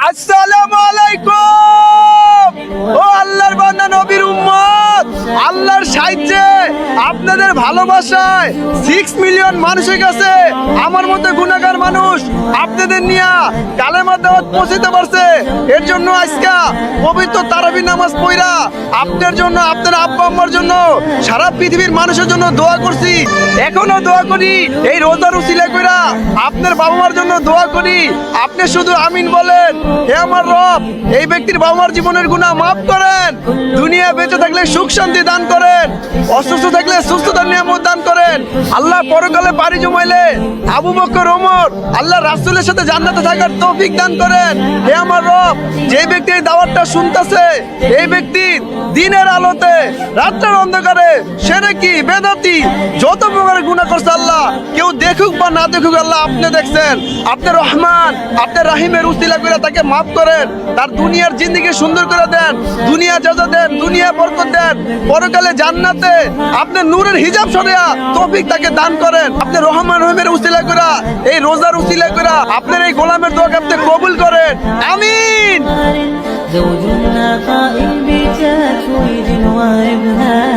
আসসালামু আলাইকুম। ও আল্লাহর বান্দা নবীর উম্মত, আল্লাহর সাহায্যে আপনাদের ভালোবাসায় 6 মিলিয়ন মানুষের কাছে আমার মতো গুনাহগার মানুষ আপনাদের নিয়ে কালেমা দাওয়াত পৌঁছাতে পারছে। এর জন্য আজকে পবিত্র তারাবি নামাজ পড়া আপনার জন্য, আপনার আব্বা আম্মার জন্য, সারা পৃথিবীর মানুষের জন্য দোয়া করছি। এখনো দোয়া করি এই রোজার উসিলা কইরা আপনার বাবা মার জন্য দোয়া করি। আপনি শুধু আমিন বলেন। হে আমার রব, এই ব্যক্তির বাবা মার জীবনের গুনাহ মাফ করেন, দুনিয়া বেঁচে থাকলে সুখ শান্তি দান করেন, অসুস্থ থাকলে সুস্থতার নিয়ামত দান করেন। আল্লাহ পরকালে পাড়ি জমাইলে আবু বকর ওমর আল্লাহ রাসূলের সাথে জান্নাতে থাকার তৌফিক দান করেন। হে আমার রব, যে ব্যক্তি এই দাওয়াতটা শুনতেছে, এই ব্যক্তির দিনের আলোতে রাতের অন্ধকারে শিরকি বেদাতি যত প্রকার গুনাহ করছে আল্লাহ, কেউ দেখুক বা না দেখুক, আল্লাহ আপনি দেখছেন। আপনি রহমান, আপনি রাহিমের উসিলা করে তাকে মাফ করেন, তার দুনিয়ার জিন্দেগি সুন্দর করে দেন, দুনিয়া জাযা দেন, দুনিয়া বরকত দেন, পরকালে জান্নাতে আপনি নূরের হিজাব সরিয়া তৌফিক তাকে দান করেন। আপনি রহমান রহিমের উসিলা করে, এই রোজার উসিলা করে আপনার এই গোলামের দোয়া আপনি কবুল করেন, আমিন। زوج قائم بتكويد وابناء